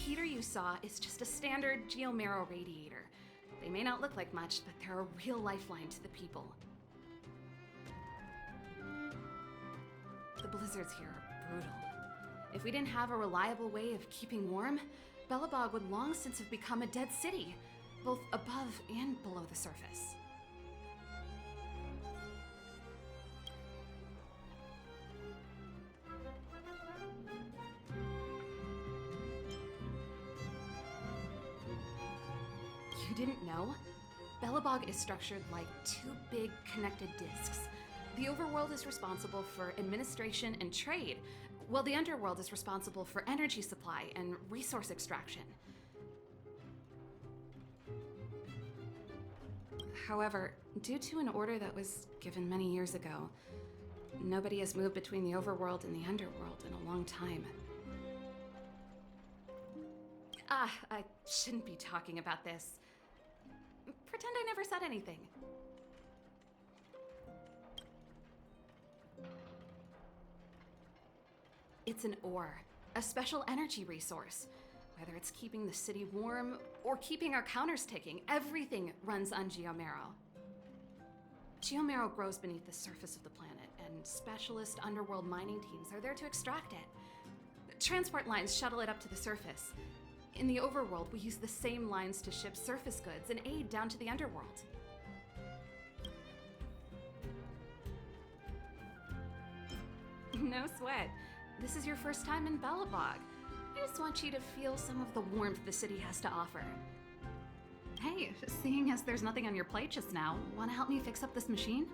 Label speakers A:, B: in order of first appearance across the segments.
A: heater you saw is just a standard geomarrow radiator. They may not look like much, but they're a real lifeline to the people. The blizzards here are brutal. If we didn't have a reliable way of keeping warm, Belobog would long since have become a dead city, both above and below the surface. You didn't know? Belobog is structured like two big connected disks. The overworld is responsible for administration and trade, while the underworld is responsible for energy supply and resource extraction. However, due to an order that was given many years ago, nobody has moved between the overworld and the underworld in a long time. I shouldn't be talking about this. Pretend I never said anything. It's an ore, a special energy resource. Whether it's keeping the city warm or keeping our counters ticking, everything runs on geomarrow. Geomarrow grows beneath the surface of the planet, and specialist underworld mining teams are there to extract it. Transport lines shuttle it up to the surface. In the overworld, we use the same lines to ship surface goods and aid down to the underworld. No sweat. This is your first time in Belobog. I just want you to feel some of the warmth the city has to offer. Hey, seeing as there's nothing on your plate just now, want to help me fix up this machine?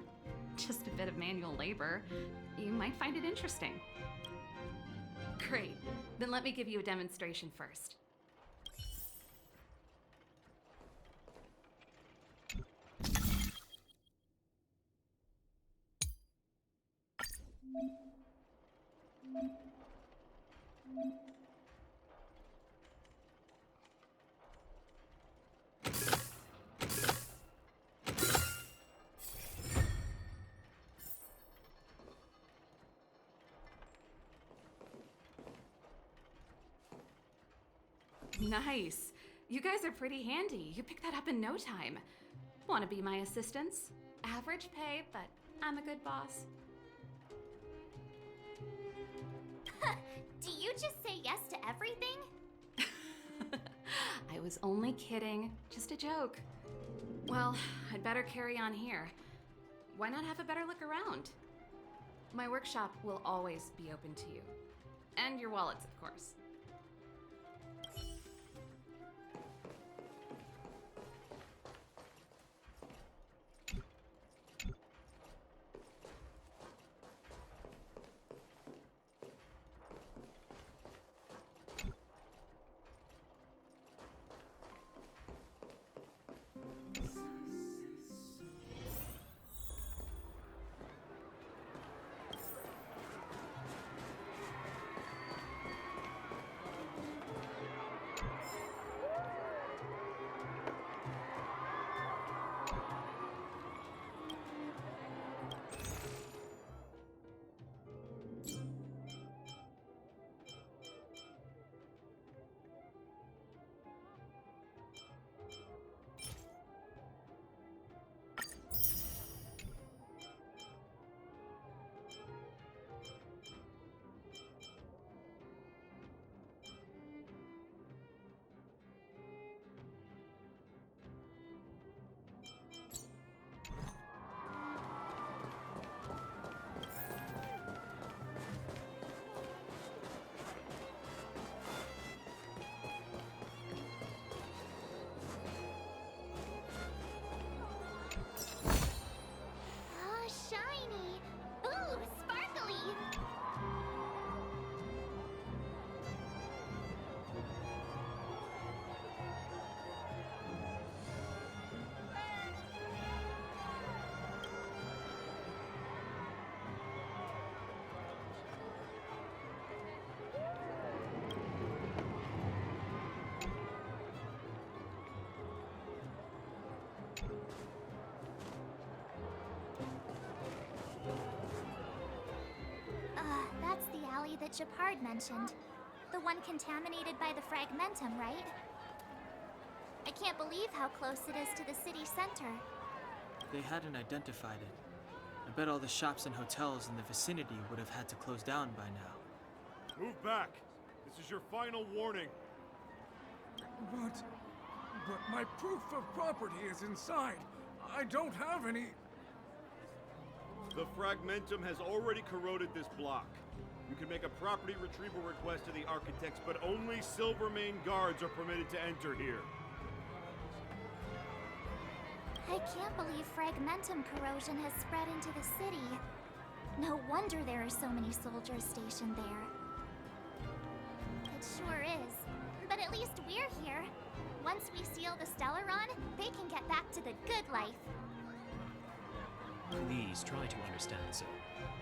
A: Just a bit of manual labor. You might find it interesting. Great. Then let me give you a demonstration first. Nice. You guys are pretty handy. You picked that up in no time. Want to be my assistants? Average pay, but I'm a good boss.
B: Do you just say yes to everything?
A: I was only kidding. Just a joke. Well, I'd better carry on here. Why not have a better look around? My workshop will always be open to you. And your wallets, of course.
B: That's the alley that Japard mentioned. The one contaminated by the fragmentum, right? I can't believe how close it is to the city center.
C: They hadn't identified it. I bet all the shops and hotels in the vicinity would have had to close down by now.
D: Move back! This is your final warning.
E: But my proof of property is inside. I don't have any...
D: The fragmentum has already corroded this block. You can make a property retrieval request to the architects, but only Silvermane guards are permitted to enter here.
B: I can't believe fragmentum corrosion has spread into the city. No wonder there are so many soldiers stationed there. It sure is. But at least we're here. Once we seal the Stellaron, they can get back to the good life.
F: Please try to understand, sir.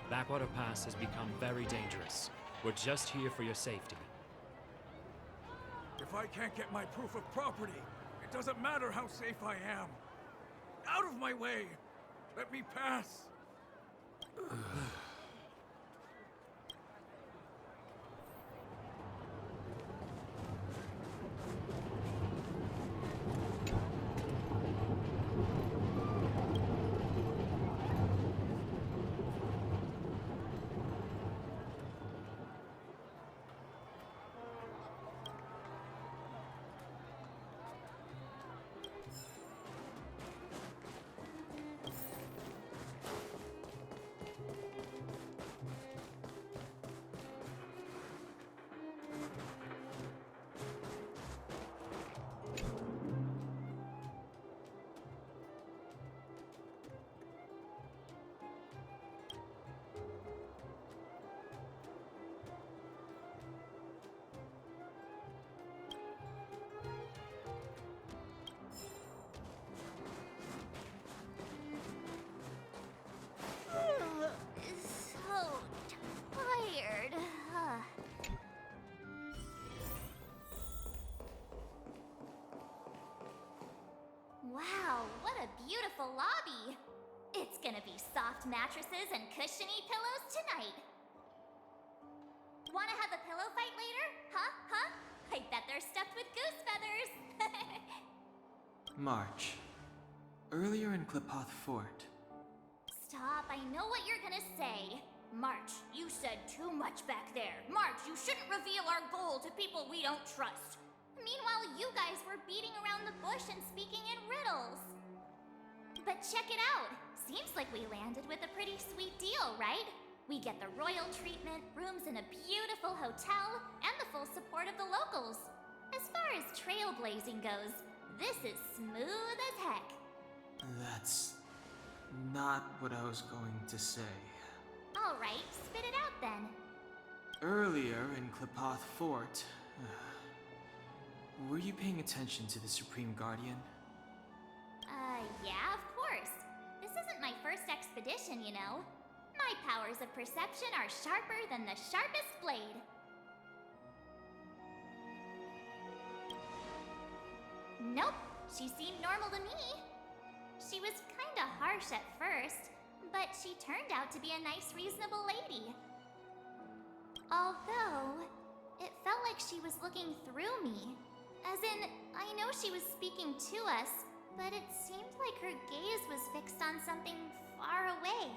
F: Backwater Pass has become very dangerous. We're just here for your safety.
E: If I can't get my proof of property, it doesn't matter how safe I am. Out of my way! Let me pass!
B: So tired. Wow, what a beautiful lobby! It's gonna be soft mattresses and cushiony pillows tonight. Wanna have a pillow fight later? Huh? I bet they're stuffed with goose feathers!
C: March. Earlier in Klipoth Fort.
B: Stop, I know what you're gonna say. March, you said too much back there. March, you shouldn't reveal our goal to people we don't trust. Meanwhile, you guys were beating around the bush and speaking in riddles. But check it out. Seems like we landed with a pretty sweet deal, right? We get the royal treatment, rooms in a beautiful hotel, and the full support of the locals. As far as trailblazing goes, this is smooth as heck.
C: That's not what I was going to say.
B: Alright, spit it out then.
C: Earlier in Klipoth Fort, were you paying attention to the Supreme Guardian?
B: Yeah, of course. This isn't my first expedition, you know. My powers of perception are sharper than the sharpest blade. Nope, she seemed normal to me. She was kinda harsh at first, but she turned out to be a nice, reasonable lady. Although, it felt like she was looking through me. As in, I know she was speaking to us, but it seemed like her gaze was fixed on something far away.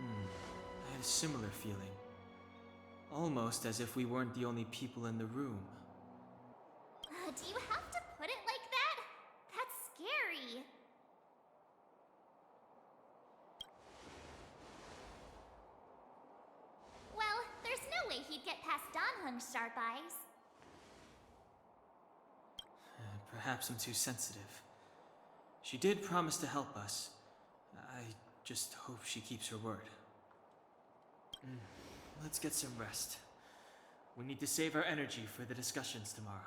C: I had a similar feeling. Almost as if we weren't the only people in the room.
B: Do you have to put it like that? That's scary. Well, there's no way he'd get past Danhung's sharp eyes.
C: Perhaps I'm too sensitive. She did promise to help us. I just hope she keeps her word. Let's get some rest. We need to save our energy for the discussions tomorrow.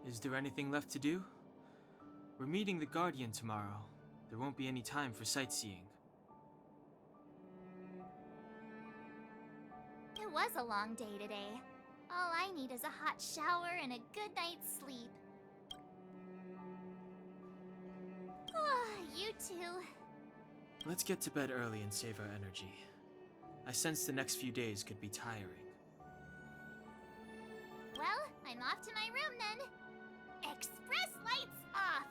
C: Is there anything left to do? We're meeting the Guardian tomorrow. There won't be any time for sightseeing.
B: It It was a long day today. All I need is a hot shower and a good night's sleep. You too.
C: Let's get to bed early and save our energy. I sense the next few days could be tiring.
B: Well, I'm off to my room then. Express lights off!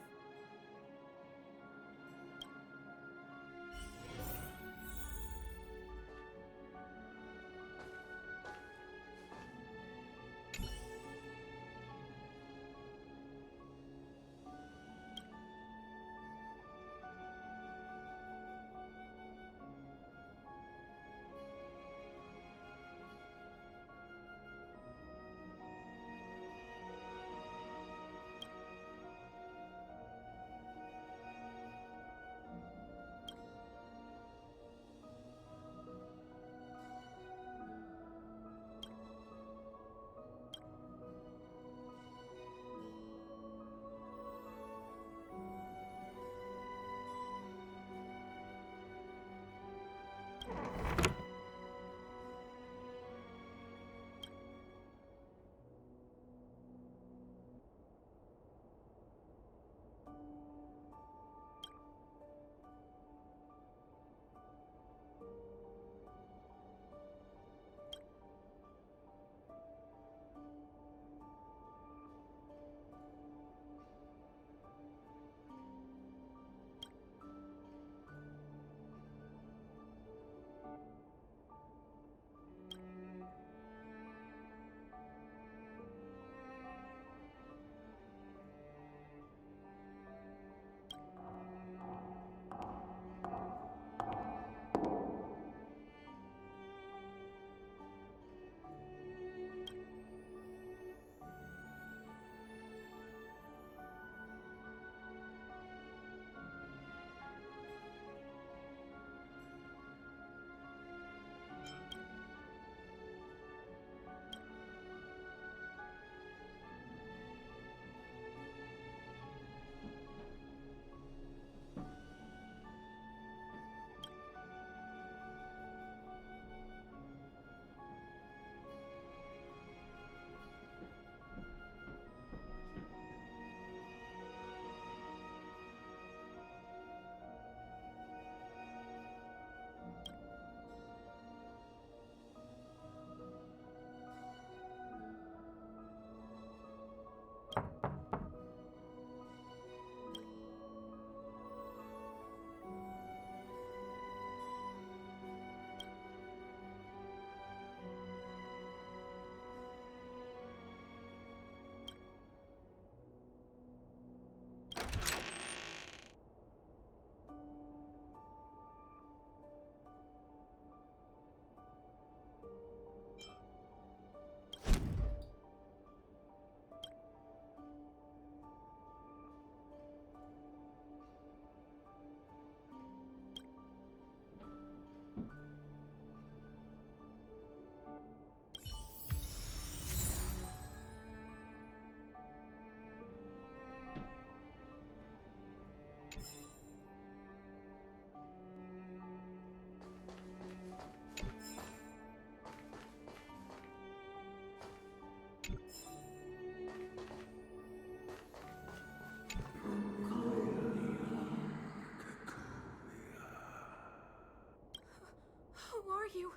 A: Who are you?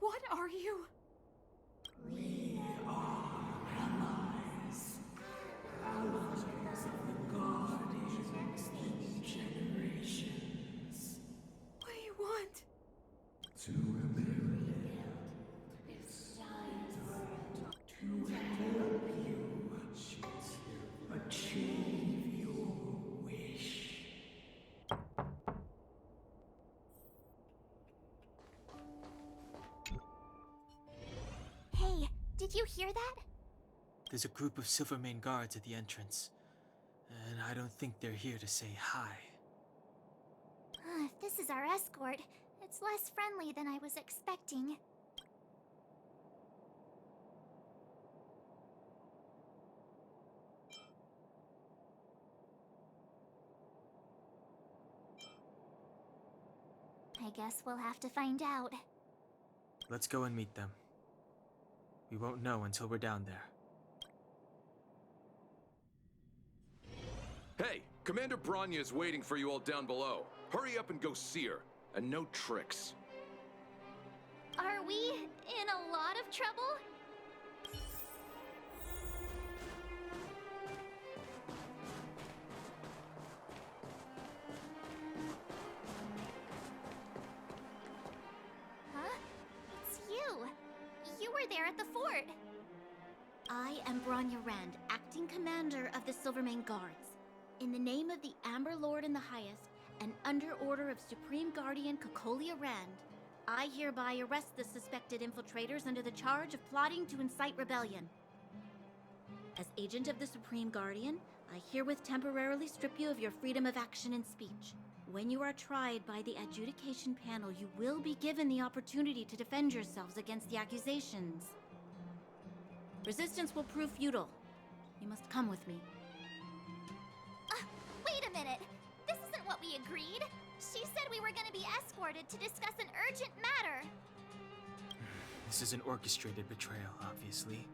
A: What are you?
E: We are allies. Allies of the Guardians in generations.
A: What do you want?
E: To rebuild its to help you achieve your wish.
B: Hey, did you hear that?
C: There's a group of Silvermane guards at the entrance, and I don't think they're here to say hi.
B: If this is our escort, it's less friendly than I was expecting. I guess we'll have to find out.
C: Let's go and meet them. We won't know until we're down there.
G: Hey, Commander Bronya is waiting for you all down below. Hurry up and go see her. And no tricks.
B: Are we in a lot of trouble? Huh? It's you. You were there at the fort. I am Bronya Rand, acting commander of the Silvermane Guards. In the name of the Amber Lord in the Highest, and under order of Supreme Guardian Cocolia Rand, I hereby arrest the suspected infiltrators under the charge of plotting to incite rebellion. As agent of the Supreme Guardian, I herewith temporarily strip you of your freedom of action and speech. When you are tried by the adjudication panel, you will be given the opportunity to defend yourselves against the accusations. Resistance will prove futile. You must come with me. Wait a minute! This isn't what we agreed! She said we were gonna be escorted to discuss an urgent matter!
C: This is an orchestrated betrayal, obviously.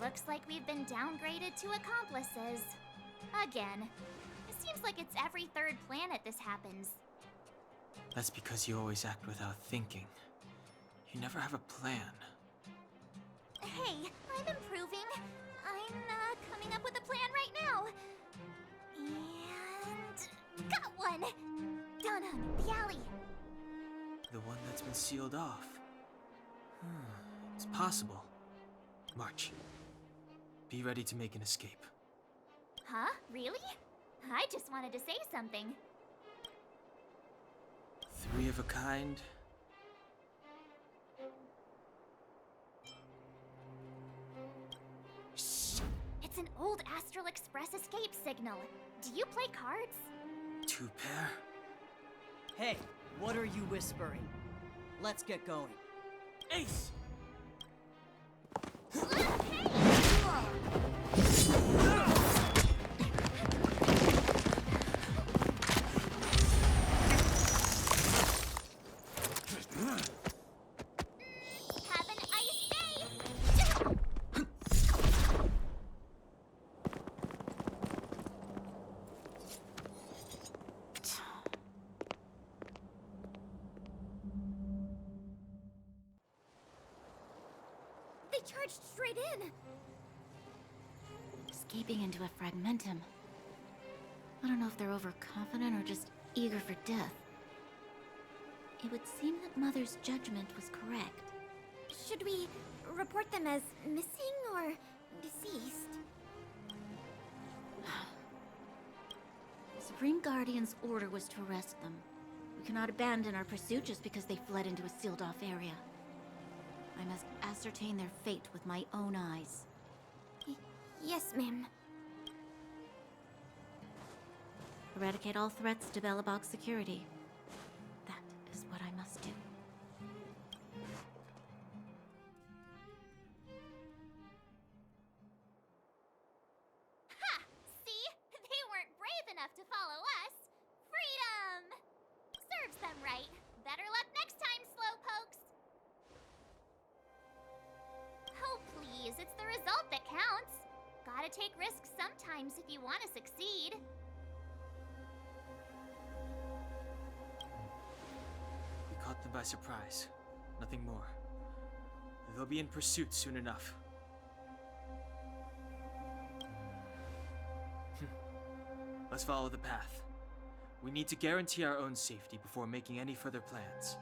B: Looks like we've been downgraded to accomplices. Again. It seems like it's every third planet this happens.
C: That's because you always act without thinking. You never have a plan.
B: Hey, I'm improving. I'm coming up with a plan right now. And got one! Down on the alley.
C: The one that's been sealed off. It's possible. March. Be ready to make an escape.
B: Huh? Really? I just wanted to say something.
C: 3 of a kind.
B: Shh! It's an old Astral Express escape signal. Do you play cards?
C: 2 pair?
H: Hey, what are you whispering? Let's get going. Ace!
B: Have an ice day! They charged straight in! Escaping into a fragmentum. I don't know if they're overconfident or just eager for death. It would seem that Mother's judgment was correct. Should we report them as missing or deceased? Supreme Guardian's order was to arrest them. We cannot abandon our pursuit just because they fled into a sealed-off area. I must ascertain their fate with my own eyes. Yes, ma'am. Eradicate all threats to Belobog's security. That is what I must do. Ha! See? They weren't brave enough to follow us. Freedom! Serves them right. Better luck next time, slowpokes. Oh, please. It's the result that counts. Gotta take risks sometimes if you want to succeed.
C: We caught them by surprise. Nothing more. They'll be in pursuit soon enough. Let's follow the path. We need to guarantee our own safety before making any further plans.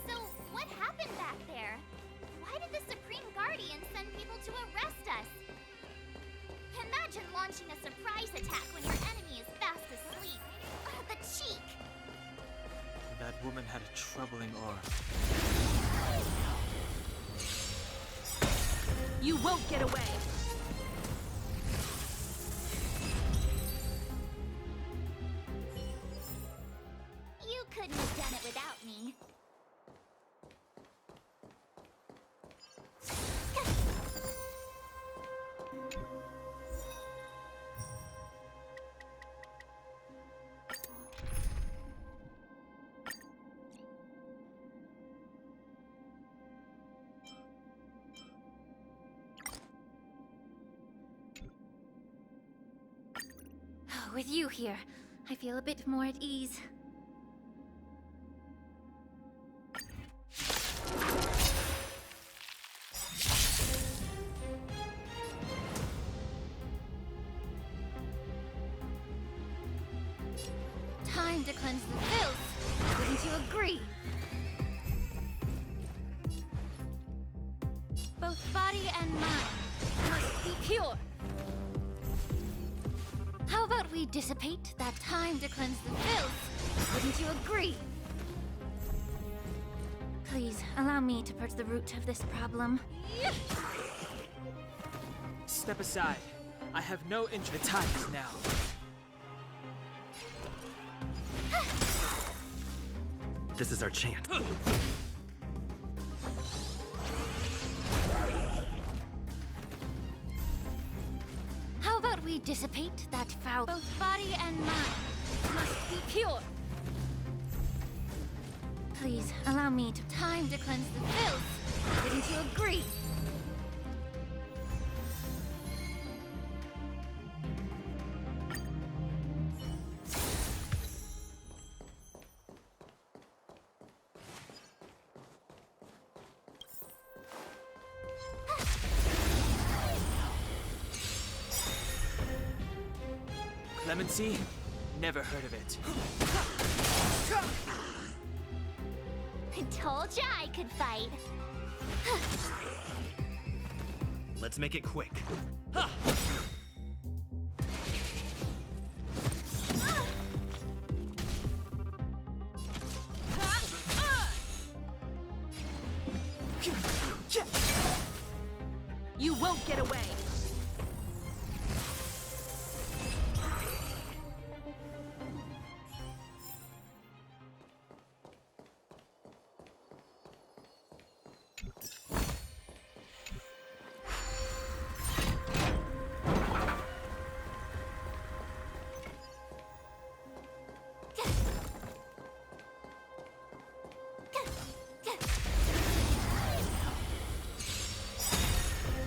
B: So, what happened back there? Why did the Supreme Guardian send people to arrest us? Imagine launching a surprise attack when your enemy is fast asleep. The cheek!
C: That woman had a troubling aura.
A: You won't get away!
B: You couldn't have done it without me. With you here, I feel a bit more at ease. Time to cleanse the filth. Wouldn't you agree? Both body and mind must be pure. How about we dissipate that time to cleanse the filth? Wouldn't you agree? Please, allow me to purge the root of this problem.
C: Step aside. I have no interest. The time is now.
I: This is our chance.
B: How about we dissipate that foul? Both body and mind must be pure. Please, allow me to time to cleanse the filth. Wouldn't you agree?
C: Clemency? Never heard of it.
B: I told ya I could fight.
I: Let's make it quick.
A: You won't get away!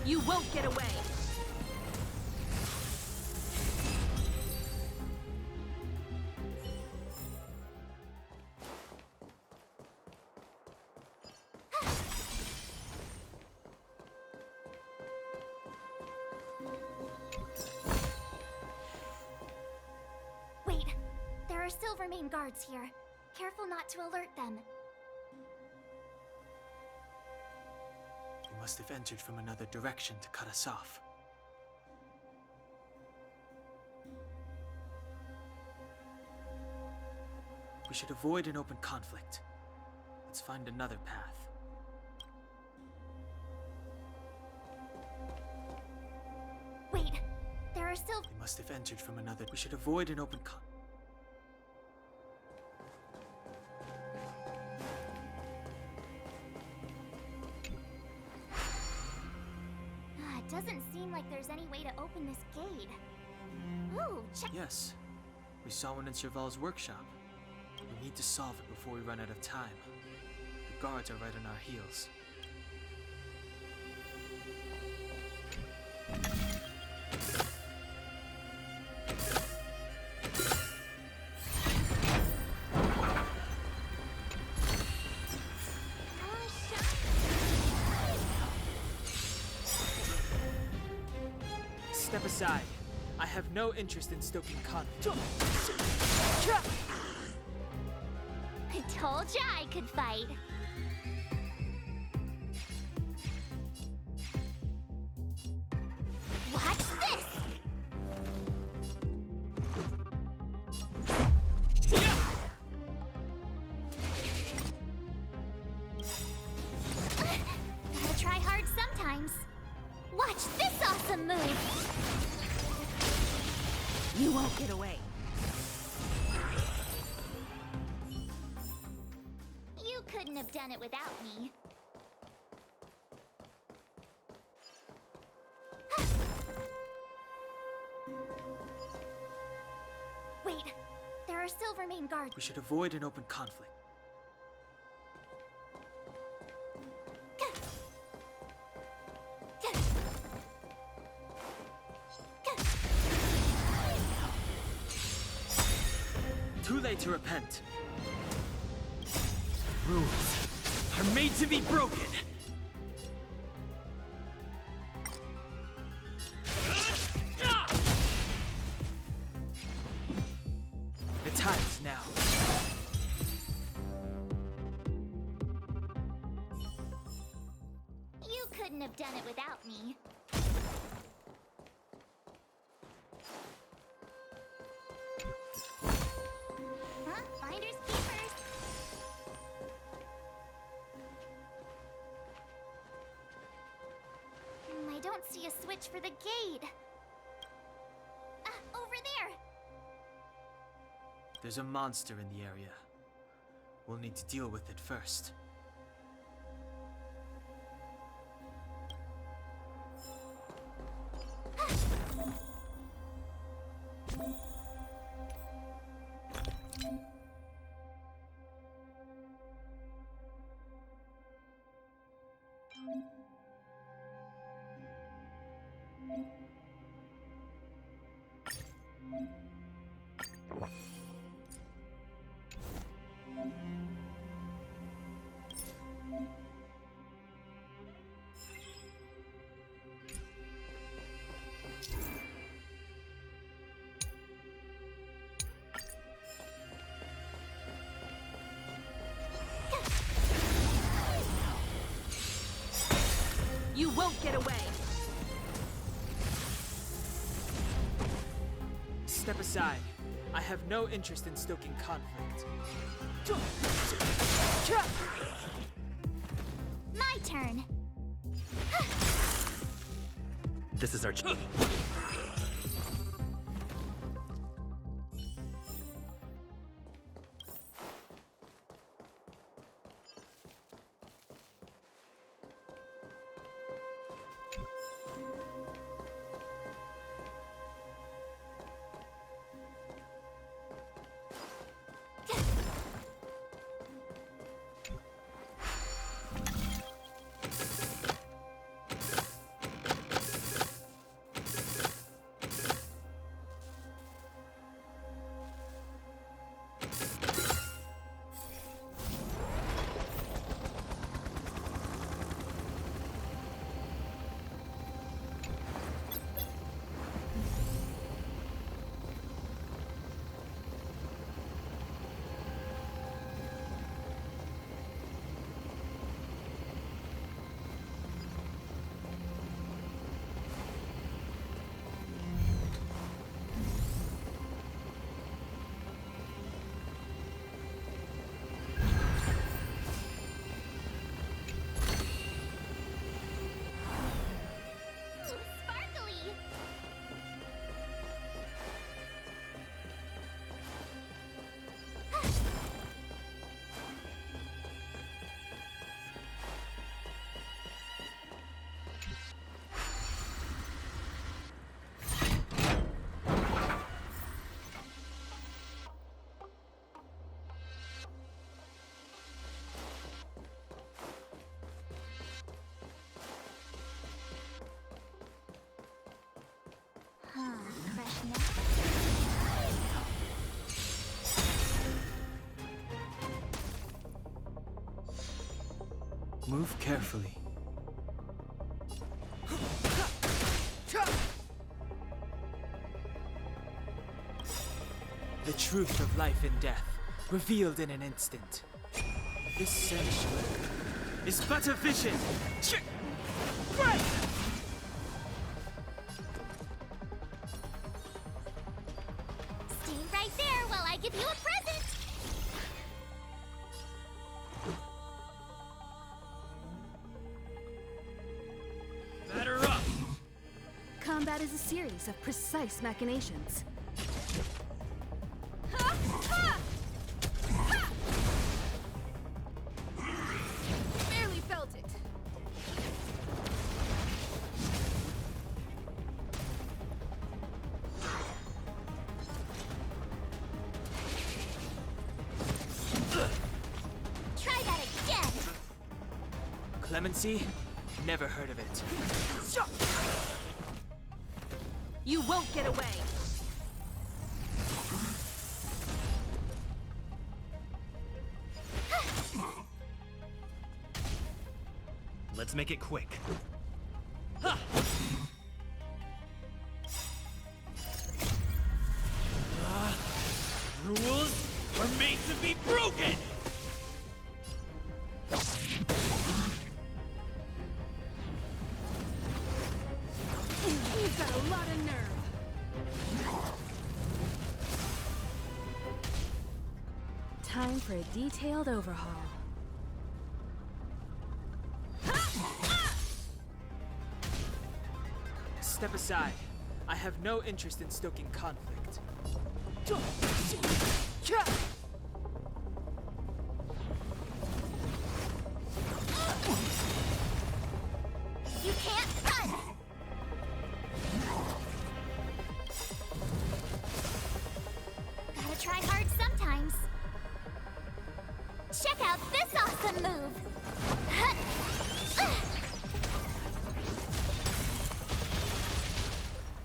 A: You won't get away!
B: Wait, there are Silvermane guards here. Careful not to alert them.
C: You must have entered from another direction to cut us off. We should avoid an open conflict. Let's find another path.
B: Wait, there are still...
C: We must have entered from another... We should avoid an open con...
B: It doesn't seem like there's any way to open this gate. Ooh, check...
C: Yes. We saw one in Serval's workshop. We need to solve it before we run out of time. The guards are right on our heels. Step aside. I have no interest in stoking conflict.
B: I told ya I could fight. Watch this! Gotta try hard sometimes. Watch this awesome move!
A: You won't get away.
B: You couldn't have done it without me. Wait, there are Silvermane guards.
C: We should avoid an open conflict. Too late to repent.
I: Rules are made to be broken.
C: The time is now.
B: You couldn't have done it without me. Huh? Finders keepers. I don't see a switch for the gate. Over there.
C: There's a monster in the area. We'll need to deal with it first.
A: You won't get away!
C: Step aside. I have no interest in stoking conflict.
B: My turn.
I: This is our chance.
B: Sparkly. Fresh now.
C: Move carefully. The truth of life and death, revealed in an instant. This sanctuary is but a vision. Right!
B: Stay right there while I give you a present.
F: Batter up!
A: Combat is a series of precise machinations. Barely felt it.
B: Try that again.
C: Clemency? Never heard of it.
A: You won't get away!
I: Let's make it quick. Ha! Rules are made to be broken!
A: You've got a lot of nerve.
J: Time for a detailed overhaul.
K: Step aside. I have no interest in stoking conflict.
B: You can't run! Gotta try hard sometimes. Check out this awesome move!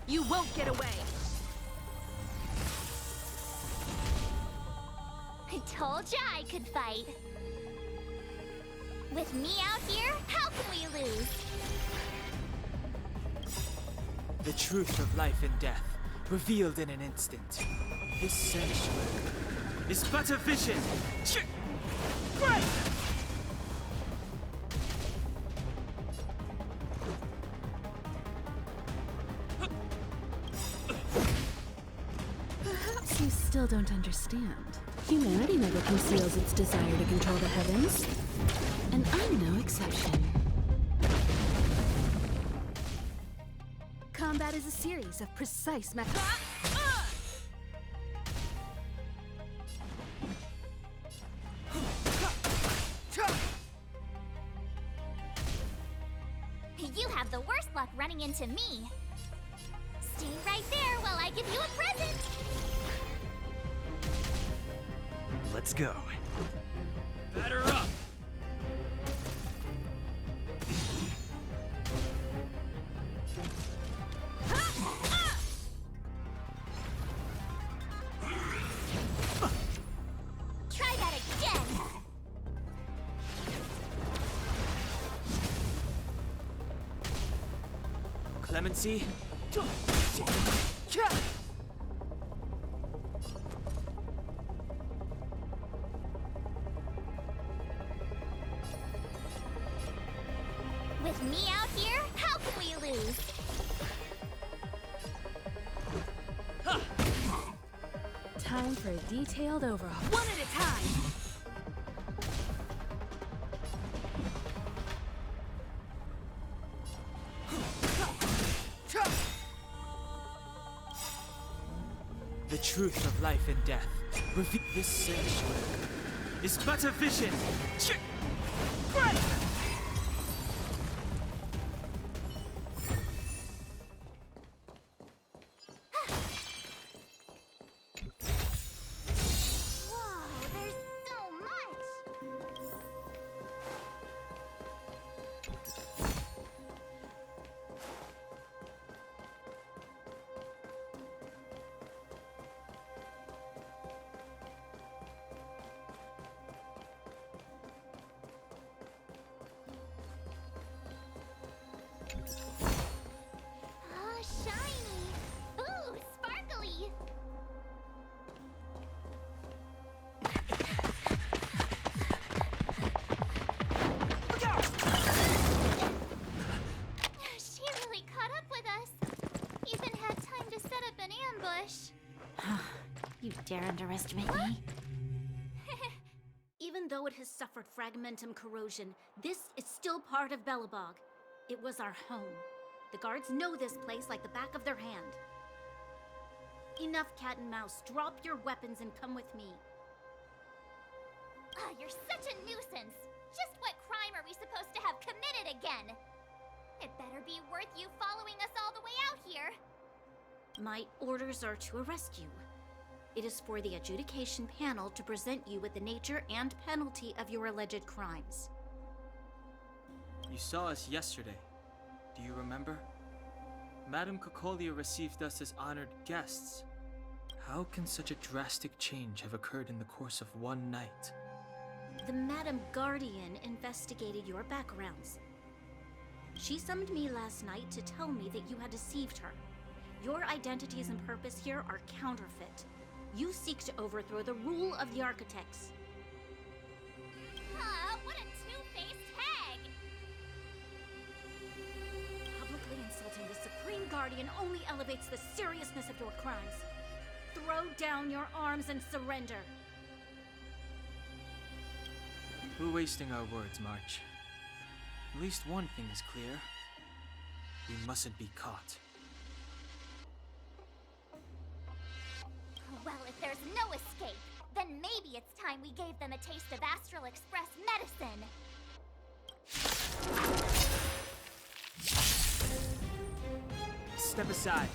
A: You won't get away.
B: I told ya I could fight. With me out here, how can we lose?
K: The truth of life and death, revealed in an instant. This sanctuary is but a vision. Great!
J: Perhaps you still don't understand. Humanity never conceals its desire to control the heavens. And I'm no exception. Combat is a series of precise methods.
B: You have the worst luck running into me. Stay right there while I give you a present.
I: Let's go.
F: Batter up!
B: Try that again.
K: Clemency?
B: With me out here, how can we lose?
J: Time for a detailed overhaul.
A: One at a time.
K: The truth of life and death, this sanctuary is but a vision. Great!
B: Whoa, there's so much! Oh, shiny! Ooh, sparkly! She really caught up with us. Even had time to set up an ambush.
J: You dare underestimate me?
L: Even though it has suffered fragmentum corrosion, this is still part of Belobog. It was our home. The guards know this place like the back of their hand. Enough cat and mouse. Drop your weapons and come with me.
B: Ah, you're such a nuisance. Just what crime are we supposed to have committed again? It better be worth you following us all the way out here.
L: My orders are to arrest you. It is for the adjudication panel to present you with the nature and penalty of your alleged crimes.
K: You saw us yesterday. Do you remember? Madame Cocolia received us as honored guests. How can such a drastic change have occurred in the course of one night?
L: The Madam Guardian investigated your backgrounds. She summoned me last night to tell me that you had deceived her. Your identities and purpose here are counterfeit. You seek to overthrow the rule of the Architects.
B: What a two-faced hag!
L: Publicly insulting the Supreme Guardian only elevates the seriousness of your crimes. Throw down your arms and surrender.
K: We're wasting our words, March. At least one thing is clear. We mustn't be caught.
B: Well, if there's no escape, then maybe it's time we gave them a taste of Astral Express medicine.
K: Step aside.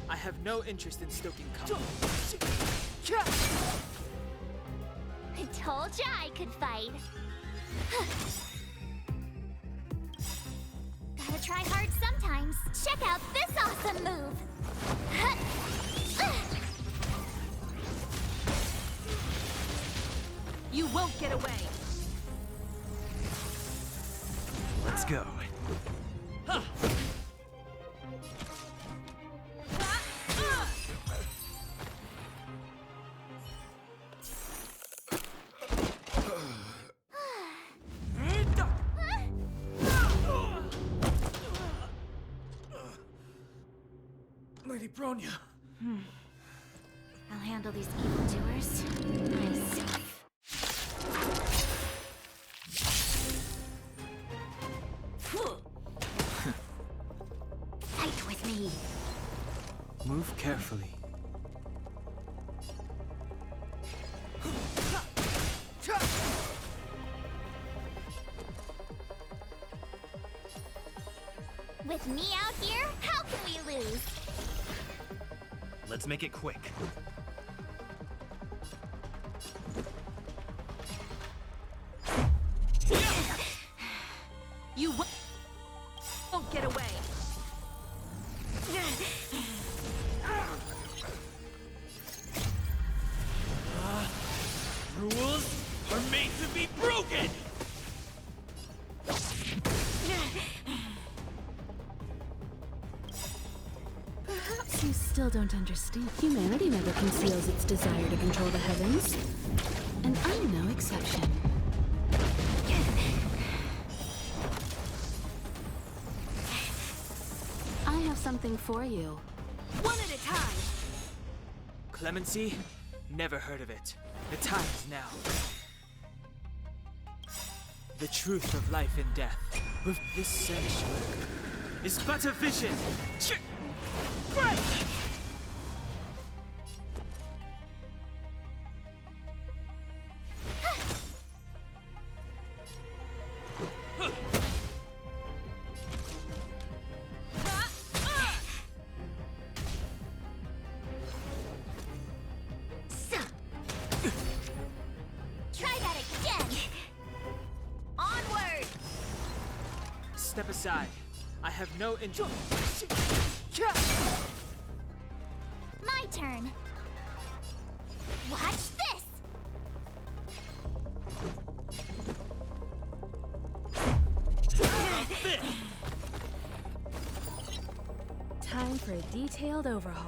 K: I have no interest in stoking conflict.
B: I told ya I could fight. Gotta try hard sometimes. Check out this awesome move.
L: You won't get away.
I: Let's go.
E: Lady Bronya.
L: I'll handle these evildoers myself. Fight with me.
K: Move carefully.
B: With me out here, how can we lose?
I: Let's make it quick.
L: You won't get away.
I: Rules are made to be broken!
J: Perhaps you still don't understand. Humanity never conceals its desire to control the heavens. And I'm no exception. I have something for you.
L: One at a time.
K: Clemency? Never heard of it. The time is now. The truth of life and death. With this sanctuary is but a vision. Break!
B: Try that again! Onward!
K: Step aside. I have no interest.
B: My turn. Watch this!
J: Time for a detailed overhaul.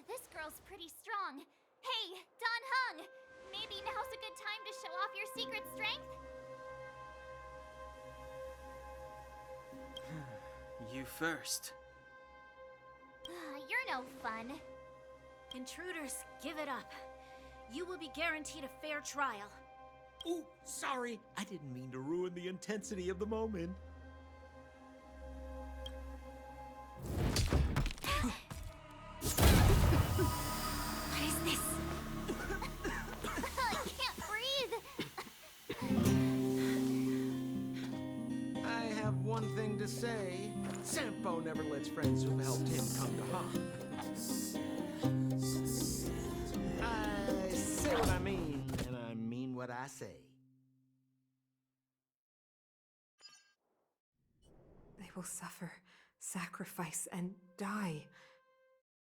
B: This girl's pretty strong. Hey, Don Hung! Maybe now's a good time to show off your secret strength?
K: You first.
B: You're no fun.
L: Intruders, give it up. You will be guaranteed a fair trial.
I: Ooh, sorry. I didn't mean to ruin the intensity of the moment.
B: What is this? I can't breathe.
M: I have one thing to say. Sampo never lets friends who've helped him come to harm. I say what I mean, and I mean what I say.
N: They will suffer sacrifice and die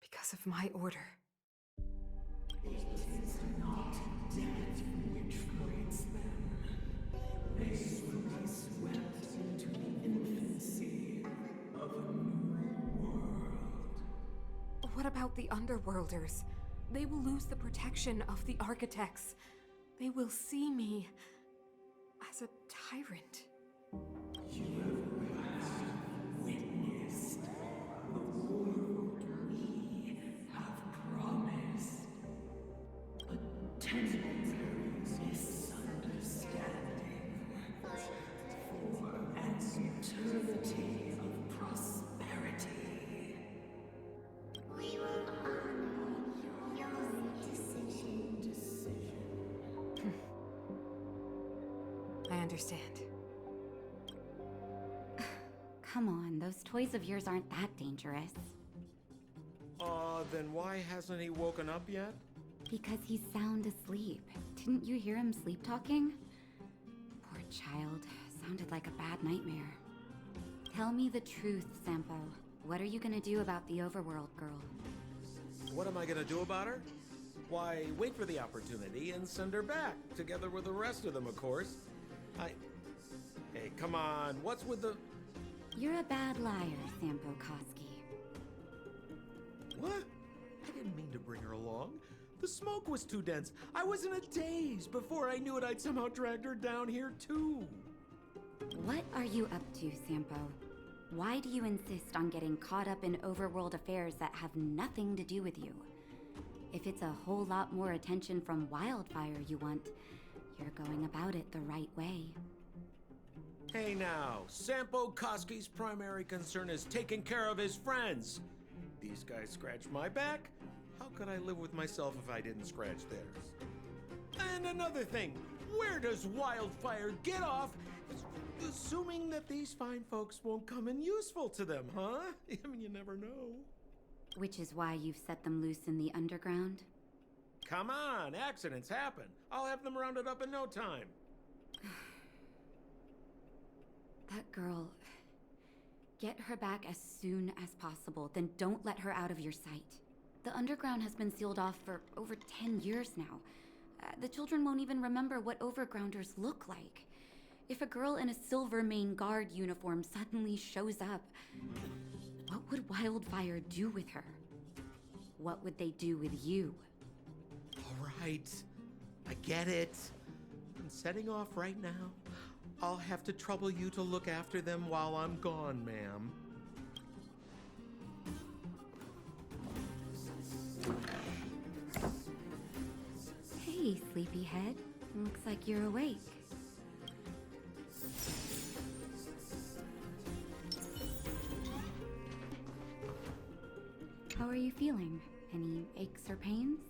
N: because of my order. What about the Underworlders? They will lose the protection of the Architects. They will see me as a tyrant. I understand.
L: Come on, those toys of yours aren't that dangerous.
M: Then why hasn't he woken up yet?
L: Because he's sound asleep. Didn't you hear him sleep talking? Poor child. Sounded like a bad nightmare. Tell me the truth, Sampo. What are you gonna do about the Overworld girl?
M: What am I gonna do about her? Why, wait for the opportunity and send her back, together with the rest of them, of course. Hey, come on, what's with the...
L: You're a bad liar, Sampo Koski.
M: What? I didn't mean to bring her along. The smoke was too dense. I was in a daze. Before I knew it, I'd somehow dragged her down here, too.
L: What are you up to, Sampo? Why do you insist on getting caught up in overworld affairs that have nothing to do with you? If it's a whole lot more attention from Wildfire you want, you're going about it the right way.
M: Hey now, Sampo Koski's primary concern is taking care of his friends. These guys scratch my back. How could I live with myself if I didn't scratch theirs? And another thing, where does Wildfire get off assuming that these fine folks won't come in useful to them, huh? I mean, you never know.
L: Which is why you've set them loose in the underground?
M: Come on, accidents happen. I'll have them rounded up in no time.
L: That girl... Get her back as soon as possible, then don't let her out of your sight. The underground has been sealed off for over 10 years now. The children won't even remember what overgrounders look like. If a girl in a Silvermane Guard uniform suddenly shows up, what would Wildfire do with her? What would they do with you?
M: All right, I get it. I'm setting off right now. I'll have to trouble you to look after them while I'm gone, ma'am.
L: Hey, sleepyhead. Looks like you're awake. How are you feeling? Any aches or pains?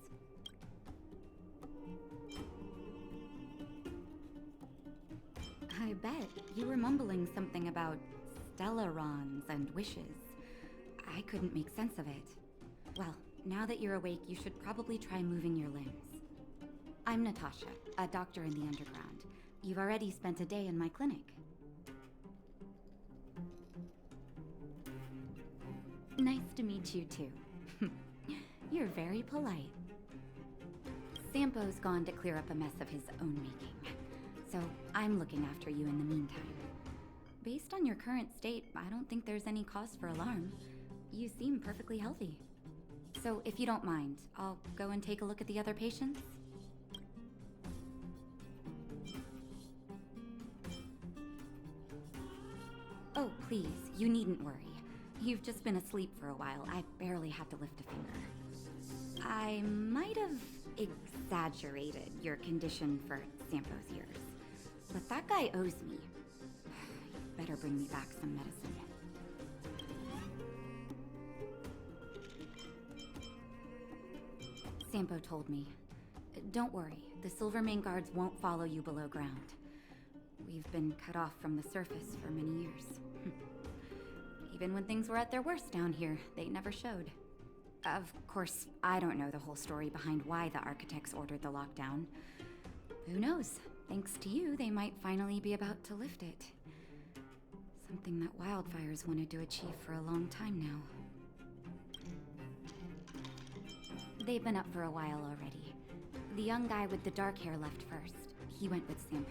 L: I bet you were mumbling something about stellarons and wishes. I couldn't make sense of it. Well, now that you're awake, you should probably try moving your limbs. I'm Natasha, a doctor in the underground. You've already spent a day in my clinic. Nice to meet you too. You're very polite. Sampo's gone to clear up a mess of his own making. So I'm looking after you in the meantime. Based on your current state, I don't think there's any cause for alarm. You seem perfectly healthy. So if you don't mind, I'll go and take a look at the other patients. Oh, please, you needn't worry. You've just been asleep for a while. I barely had to lift a finger. I might have exaggerated your condition for Sampo's years. But that guy owes me. You better bring me back some medicine. Sampo told me. Don't worry, the Silvermane Guards won't follow you below ground. We've been cut off from the surface for many years. Even when things were at their worst down here, they never showed. Of course, I don't know the whole story behind why the Architects ordered the lockdown. Who knows? Thanks to you, they might finally be about to lift it.
O: Something that Wildfire's wanted to achieve for a long time now. They've been up for a while already. The young guy with the dark hair left first. He went with Sampo.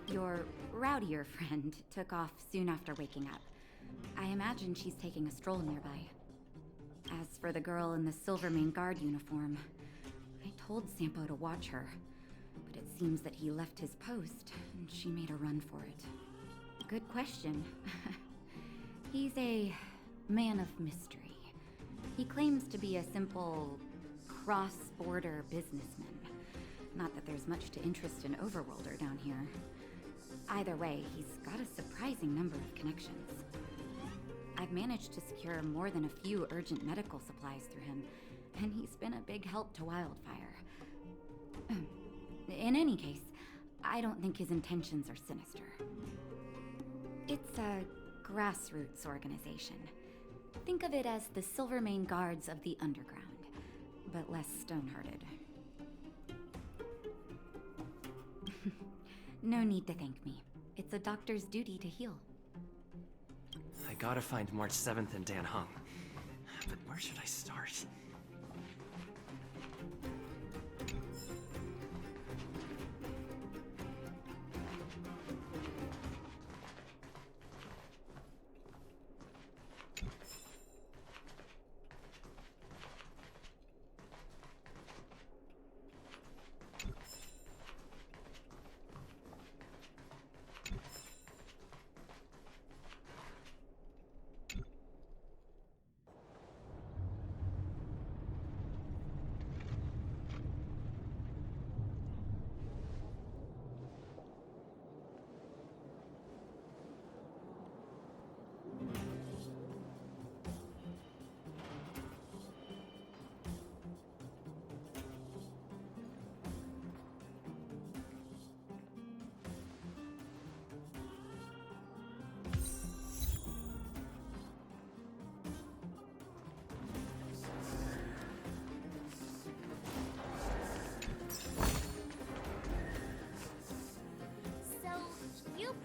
O: Your rowdier friend took off soon after waking up. I imagine she's taking a stroll nearby. As for the girl in the Silvermane Guard uniform, I told Sampo to watch her, but it seems that he left his post, and she made a run for it. Good question. He's a man of mystery. He claims to be a simple cross-border businessman. Not that there's much to interest an overworlder down here. Either way, he's got a surprising number of connections. I've managed to secure more than a few urgent medical supplies through him, and he's been a big help to Wildfire. In any case, I don't think his intentions are sinister. It's a grassroots organization. Think of it as the Silvermane Guards of the Underground, but less stone-hearted. No need to thank me. It's a doctor's duty to heal.
P: I gotta find March 7th and Dan Hung. But where should I start?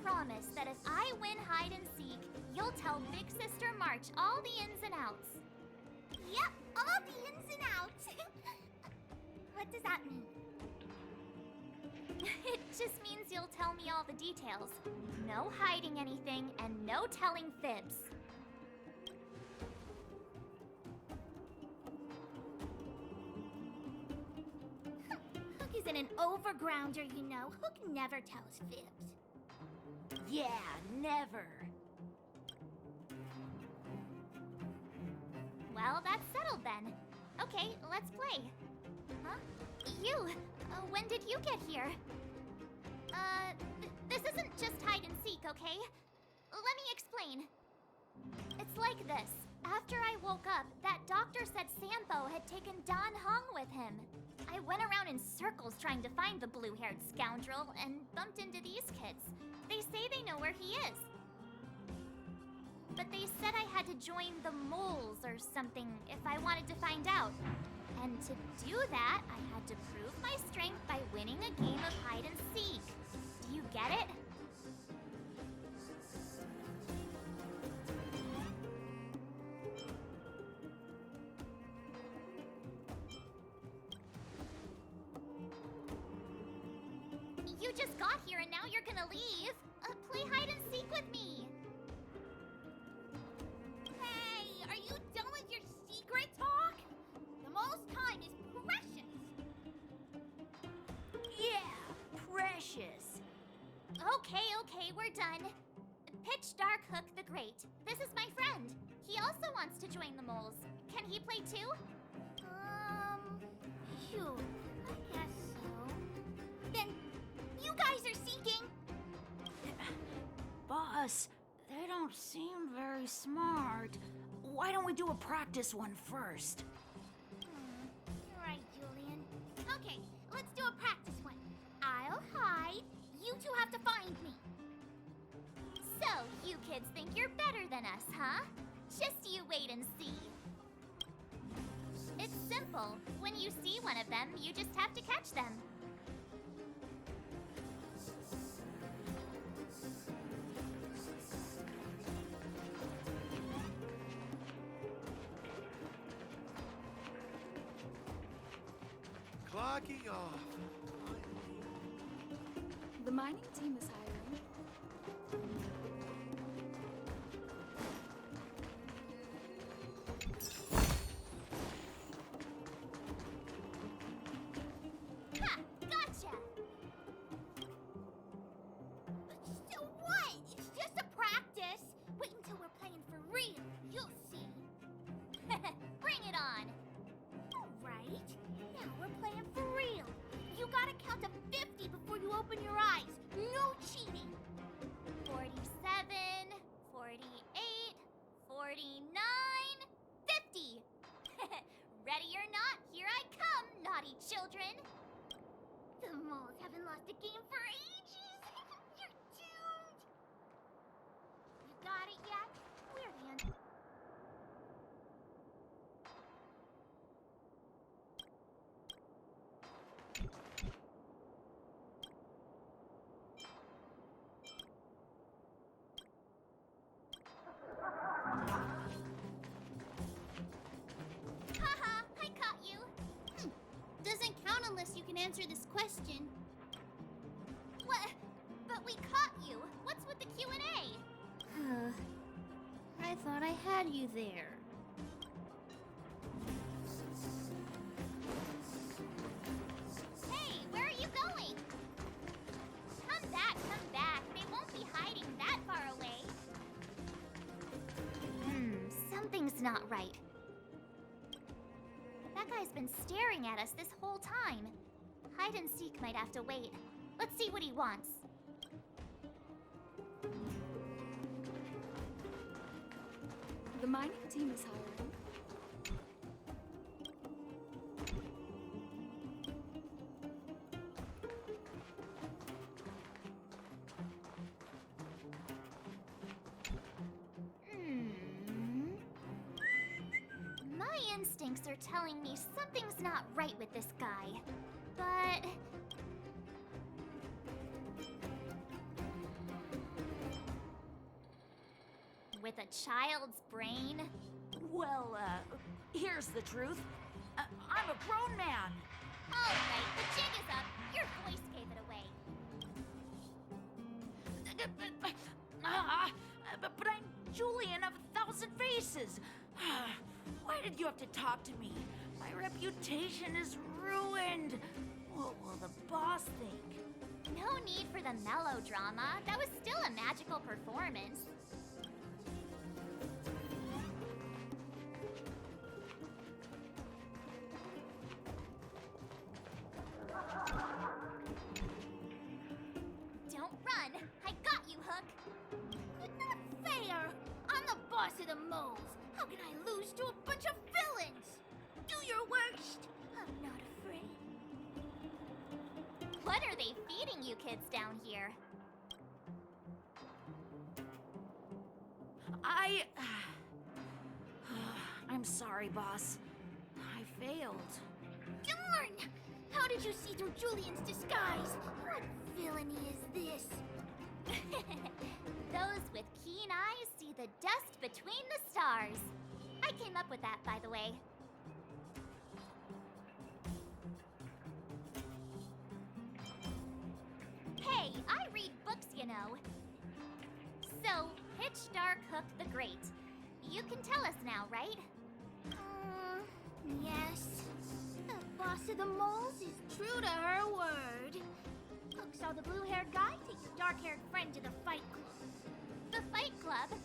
B: Promise that if I win hide and seek, you'll tell Big Sister March all the ins and outs. Yep, all the ins and outs. What does that mean? It just means you'll tell me all the details. No hiding anything and no telling fibs. Hook isn't an overgrounder, you know. Hook never tells fibs. Yeah, never. Well, that's settled then. Okay, let's play. Huh? You! When did you get here? This isn't just hide and seek, okay? Let me explain. It's like this. After I woke up, that doctor said Sampo had taken Dan Hung with him. I went around in circles trying to find the blue-haired scoundrel and bumped into these kids. They say they know where he is. But they said I had to join the moles or something if I wanted to find out. And to do that, I had to prove my strength by winning a game of hide and seek. Do you get it? You just got here and now you're gonna leave. Play hide and seek with me. Hey, are you done with your secret talk? The most time is precious. Yeah, precious. Okay, we're done. Pitch Dark Hook the Great. This is my friend. He also wants to join the moles. Can he play too? Phew, I guess so. Then you guys are seeking.
Q: Boss, they don't seem very smart. Why don't we do a practice one first?
B: You're right, Julian. Okay, let's do a practice one. I'll hide. You two have to find me. So, you kids think you're better than us, huh? Just you wait and see. It's simple. When you see one of them, you just have to catch them.
R: Locking off.
J: The mining team is hiring.
B: Ha! Gotcha! So what? It's just a practice. Wait until we're playing for real. You'll see. Bring it on. Alright, now we're playing for real. You gotta count to 50 before you open your eyes. No cheating. 47, 48, 49, 50. Ready or not, here I come, naughty children. The moles haven't lost a game for ages. You're doomed. You got it yet? We're the end. Haha, I caught you. Doesn't count unless you can answer this question. What? But we caught you. What's with the Q&A? I thought I had you there. Hey, where are you going? Come back, come back. They won't be hiding that far away. Something's not right. That guy's been staring at us this whole time. Hide and seek might have to wait. Let's see what he wants.
J: The mining team is hiring.
B: My instincts are telling me something's not right with this guy. But... with a child's brain?
Q: Well, here's the truth. I'm a grown man.
B: All right, the jig is up. Your voice gave it away.
Q: But I'm Julian of 1,000 Faces. Why did you have to talk to me? My reputation is ruined. What will the boss think?
B: No need for the melodrama. That was still a magical performance. Don't run. I got you, Hook. Not fair. I'm the boss of the moles. How can I lose to a bunch of villains? Do your worst. I'm not afraid. What are they feeding you kids down here?
Q: I'm sorry, boss. I failed.
B: Darn! How did you see through Julian's disguise? What villainy is this? Those with keen eyes see the dust between the stars. I came up with that, by the way. Hey, I read books, you know. So, Pitch Dark Hook the Great. You can tell us now, right? Yes. The boss of the moles is true to her word. Hook saw the blue-haired guy take your dark-haired friend to the fight club. The fight club?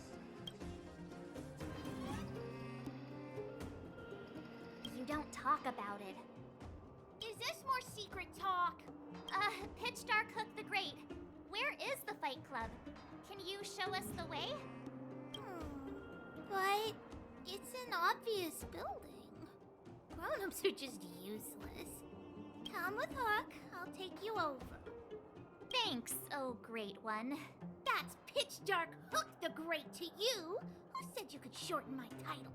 B: You don't talk about it. Is this more secret talk? Pitch Dark Hook the Great. Where is the fight club? Can you show us the way? But it's an obvious building. Grown-ups are just useless. Come with Hook. I'll take you over. Thanks, oh great one. That's Pitch Dark Hook the Great to you. Who said you could shorten my title?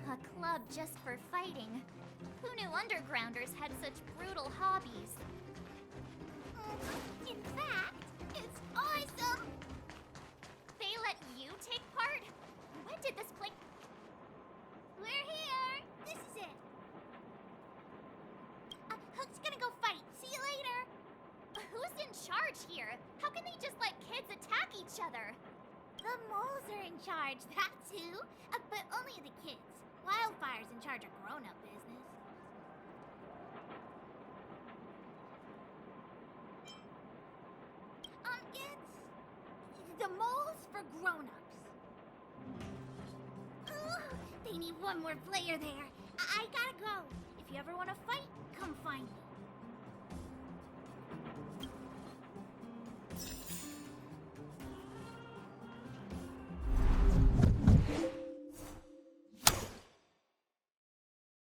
B: A club just for fighting. Who knew undergrounders had such brutal hobbies? In fact, it's awesome! They let you take part? When did this play... We're here! This is it! each other. The moles are in charge, that's who. But only the kids. Wildfire's in charge of grown-up business. It's the moles for grown-ups. They need one more player there. I gotta go. If you ever want to fight, come find me.